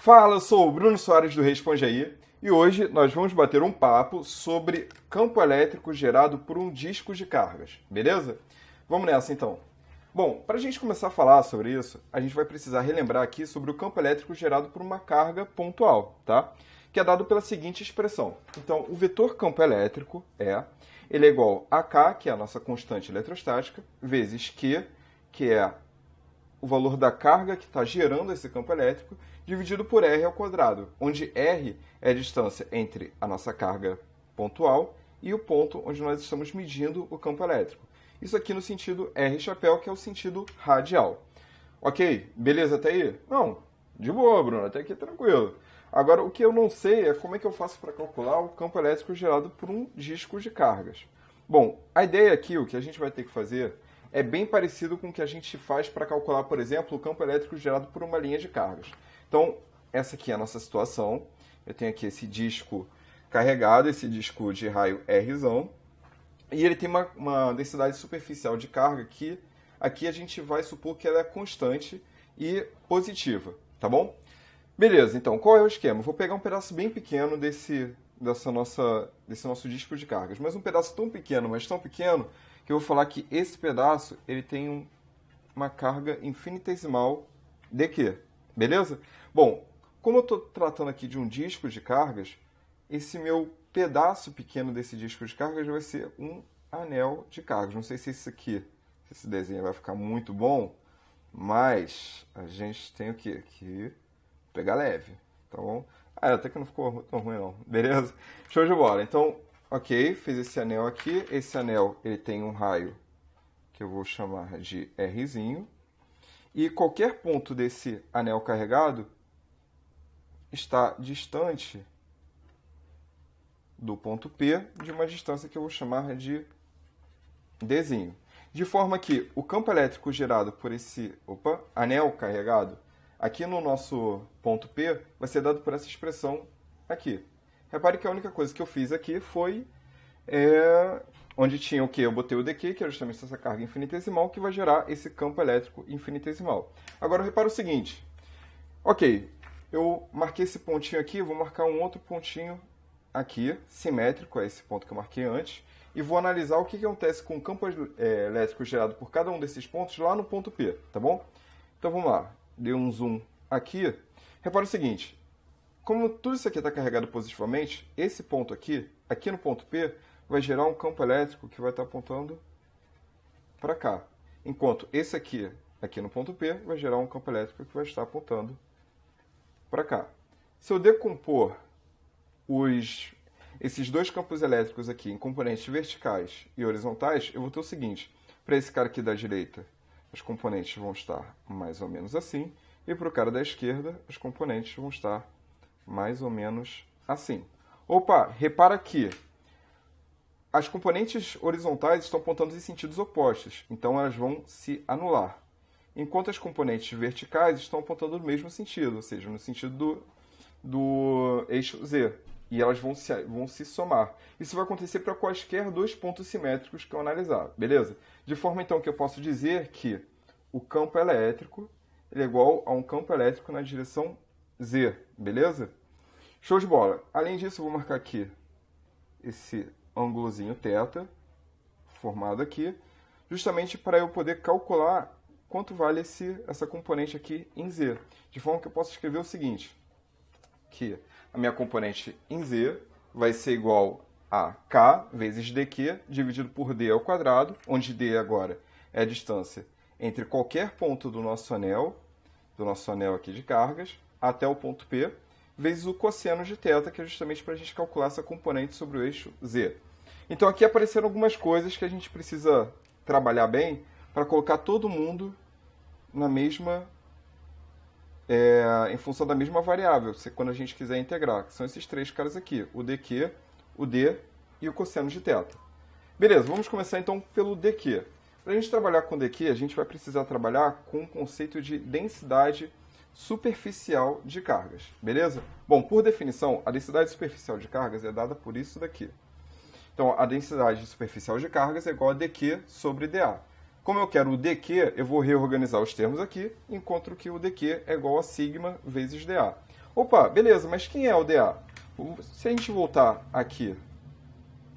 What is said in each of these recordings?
Fala, eu sou o Bruno Soares do Responde Aí e hoje nós vamos bater um papo sobre campo elétrico gerado por um disco de cargas, beleza? Vamos nessa então. Bom, para a gente começar a falar sobre isso, a gente vai precisar relembrar aqui sobre o campo elétrico gerado por uma carga pontual, tá? Que é dado pela seguinte expressão. Então, o vetor campo elétrico ele é igual a K, que é a nossa constante eletrostática, vezes Q, que é o valor da carga que está gerando esse campo elétrico, dividido por R ao quadrado, onde R é a distância entre a nossa carga pontual e o ponto onde nós estamos medindo o campo elétrico. Isso aqui no sentido R chapéu, que é o sentido radial. Ok? Beleza até aí? Não, de boa, Bruno, até aqui tranquilo. Agora, o que eu não sei é como é que eu faço para calcular o campo elétrico gerado por um disco de cargas. Bom, a ideia aqui, o que a gente vai ter que fazer, é bem parecido com o que a gente faz para calcular, por exemplo, o campo elétrico gerado por uma linha de cargas. Então, essa aqui é a nossa situação. Eu tenho aqui esse disco carregado, esse disco de raio Rzão, e ele tem uma densidade superficial de carga que aqui a gente vai supor que ela é constante e positiva, tá bom? Beleza, então, qual é o esquema? Eu vou pegar um pedaço bem pequeno desse nosso disco de cargas, mas um pedaço tão pequeno, mas tão pequeno, que eu vou falar que esse pedaço ele tem uma carga infinitesimal de Q, beleza? Bom, como eu estou tratando aqui de um disco de cargas, esse meu pedaço pequeno desse disco de cargas vai ser um anel de cargas. Não sei se esse desenho vai ficar muito bom, mas a gente tem o quê? Que pegar leve, tá bom? Até que não ficou tão ruim não, beleza? Show de bola. Então, ok, fiz esse anel aqui. Esse anel ele tem um raio que eu vou chamar de Rzinho. E qualquer ponto desse anel carregado está distante do ponto P de uma distância que eu vou chamar de Dzinho. De forma que o campo elétrico gerado por esse anel carregado aqui no nosso ponto P vai ser dado por essa expressão aqui. Repare que a única coisa que eu fiz aqui foi onde tinha o que? Eu botei o dq, que é justamente essa carga infinitesimal, que vai gerar esse campo elétrico infinitesimal. Agora, repara o seguinte. Ok, eu marquei esse pontinho aqui, vou marcar um outro pontinho aqui, simétrico a esse ponto que eu marquei antes, e vou analisar o que acontece com o campo elétrico gerado por cada um desses pontos lá no ponto P, tá bom? Então, vamos lá. Dei um zoom aqui. Repara o seguinte. Como tudo isso aqui está carregado positivamente, esse ponto aqui no ponto P, vai gerar um campo elétrico que vai estar apontando para cá. Enquanto esse aqui no ponto P, vai gerar um campo elétrico que vai estar apontando para cá. Se eu decompor esses dois campos elétricos aqui em componentes verticais e horizontais, eu vou ter o seguinte. Para esse cara aqui da direita, os componentes vão estar mais ou menos assim. E para o cara da esquerda, os componentes vão estar mais ou menos assim. Opa, repara que as componentes horizontais estão apontando em sentidos opostos, então elas vão se anular. Enquanto as componentes verticais estão apontando no mesmo sentido, ou seja, no sentido do eixo Z. E elas vão se somar. Isso vai acontecer para quaisquer dois pontos simétricos que eu analisar, beleza? De forma então que eu posso dizer que o campo elétrico ele é igual a um campo elétrico na direção Z, beleza? Show de bola. Além disso, eu vou marcar aqui esse ângulozinho θ, formado aqui, justamente para eu poder calcular quanto vale essa componente aqui em Z. De forma que eu posso escrever o seguinte, que a minha componente em Z vai ser igual a K vezes dq dividido por d ao quadrado, onde d agora é a distância entre qualquer ponto do nosso anel aqui de cargas, até o ponto P, vezes o cosseno de θ, que é justamente para a gente calcular essa componente sobre o eixo Z. Então aqui apareceram algumas coisas que a gente precisa trabalhar bem para colocar todo mundo na mesma em função da mesma variável, quando a gente quiser integrar, que são esses três caras aqui, o dq, o d e o cosseno de θ. Beleza, vamos começar então pelo dq. Para a gente trabalhar com dq, a gente vai precisar trabalhar com o conceito de densidade superficial de cargas, beleza? Bom, por definição, a densidade superficial de cargas é dada por isso daqui. Então, a densidade superficial de cargas é igual a dq sobre dA. Como eu quero o dq, eu vou reorganizar os termos aqui, encontro que o dq é igual a sigma vezes dA. Opa, beleza, mas quem é o dA? Se a gente voltar aqui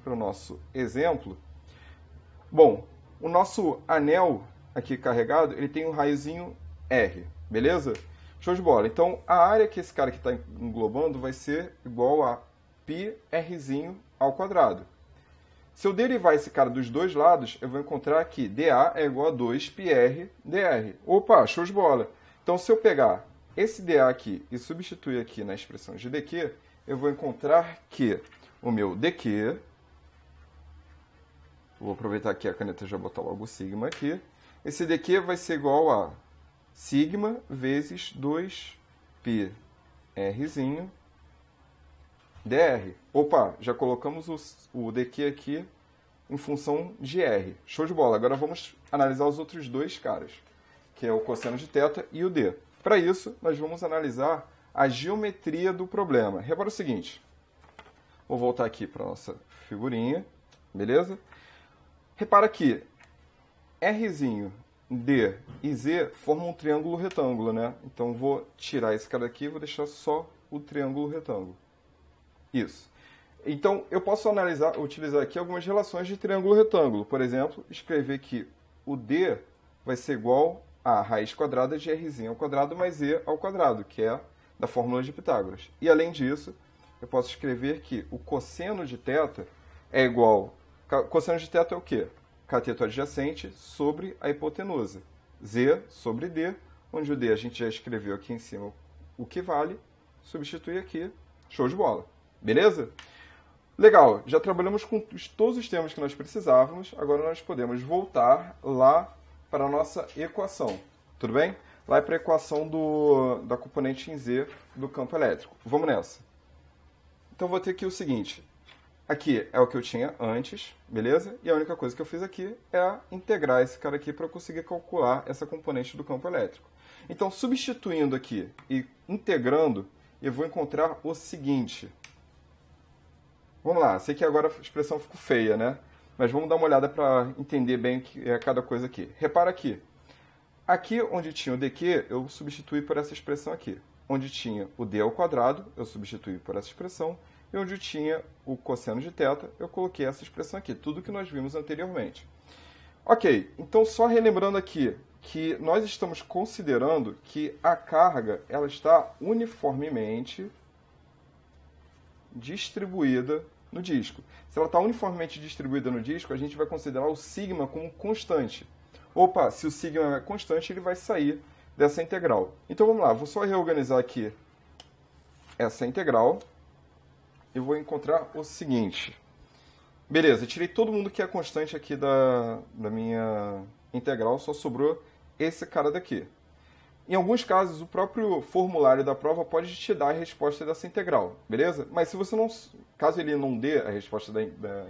para o nosso exemplo, bom, o nosso anel aqui carregado, ele tem um raiozinho R, beleza? Show de bola. Então, a área que esse cara aqui está englobando vai ser igual a πrzinho ao quadrado. Se eu derivar esse cara dos dois lados, eu vou encontrar que dA é igual a 2πr dr. Opa, show de bola. Então, se eu pegar esse dA aqui e substituir aqui na expressão de dq, eu vou encontrar que o meu dq, vou aproveitar aqui a caneta e já botar logo o sigma aqui, esse dq vai ser igual a sigma vezes 2πrzinho dr. Opa, já colocamos o dq aqui em função de r. Show de bola. Agora vamos analisar os outros dois caras, que é o cosseno de θ e o d. Para isso, nós vamos analisar a geometria do problema. Repara o seguinte. Vou voltar aqui para a nossa figurinha, beleza? Repara que Rzinho, D e Z formam um triângulo retângulo, né? Então, vou tirar esse cara aqui e vou deixar só o triângulo retângulo. Isso. Então, eu posso utilizar aqui algumas relações de triângulo retângulo. Por exemplo, escrever que o D vai ser igual a raiz quadrada de Rzinho ao quadrado mais E ao quadrado, que é da fórmula de Pitágoras. E, além disso, eu posso escrever que o cosseno de θ é igual... Cosseno de θ é o quê? Cateto adjacente sobre a hipotenusa. Z sobre D, onde o D a gente já escreveu aqui em cima o que vale, substitui aqui, show de bola. Beleza? Legal, já trabalhamos com todos os termos que nós precisávamos, agora nós podemos voltar lá para a nossa equação, tudo bem? Lá é para a equação da componente em Z do campo elétrico. Vamos nessa. Então vou ter aqui o seguinte, aqui é o que eu tinha antes, beleza? E a única coisa que eu fiz aqui é integrar esse cara aqui para eu conseguir calcular essa componente do campo elétrico. Então, substituindo aqui e integrando, eu vou encontrar o seguinte. Vamos lá, sei que agora a expressão ficou feia, né? Mas vamos dar uma olhada para entender bem o que é cada coisa aqui. Repara aqui. Aqui onde tinha o dq, eu substituí por essa expressão aqui. Onde tinha o d ao quadrado, eu substituí por essa expressão. E onde tinha o cosseno de θ, eu coloquei essa expressão aqui. Tudo que nós vimos anteriormente. Ok, então só relembrando aqui que nós estamos considerando que a carga ela está uniformemente distribuída no disco. Se ela está uniformemente distribuída no disco, a gente vai considerar o sigma como constante. Opa, se o sigma é constante, ele vai sair dessa integral. Então vamos lá, vou só reorganizar aqui essa integral e vou encontrar o seguinte. Beleza, eu tirei todo mundo que é constante aqui da minha integral, só sobrou esse cara daqui. Em alguns casos, o próprio formulário da prova pode te dar a resposta dessa integral, beleza? Mas se você não, caso ele não dê a resposta da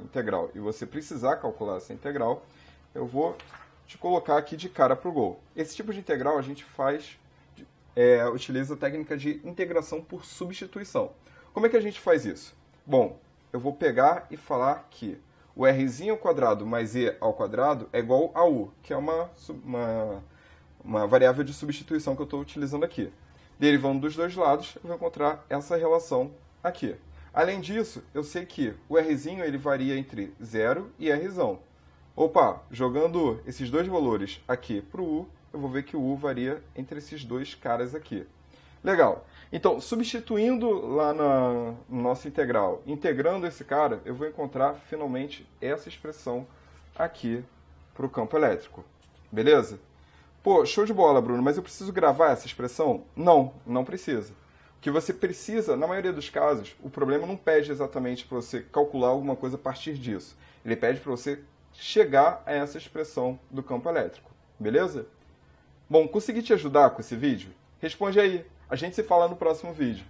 integral e você precisar calcular essa integral, eu vou te colocar aqui de cara para o gol. Esse tipo de integral a gente utiliza a técnica de integração por substituição. Como é que a gente faz isso? Bom, eu vou pegar e falar que o rzinho ao quadrado mais e ao quadrado é igual a u, que é uma variável de substituição que eu estou utilizando aqui. Derivando dos dois lados, eu vou encontrar essa relação aqui. Além disso, eu sei que o rzinho ele varia entre 0 e rzão. Opa, jogando esses dois valores aqui para o u, eu vou ver que o u varia entre esses dois caras aqui. Legal. Então, substituindo lá no nosso integral, integrando esse cara, eu vou encontrar finalmente essa expressão aqui para o campo elétrico. Beleza? Pô, show de bola, Bruno, mas eu preciso gravar essa expressão? Não, não precisa. O que você precisa, na maioria dos casos, o problema não pede exatamente para você calcular alguma coisa a partir disso. Ele pede para você chegar a essa expressão do campo elétrico. Beleza? Bom, consegui te ajudar com esse vídeo? Responde aí. A gente se fala no próximo vídeo.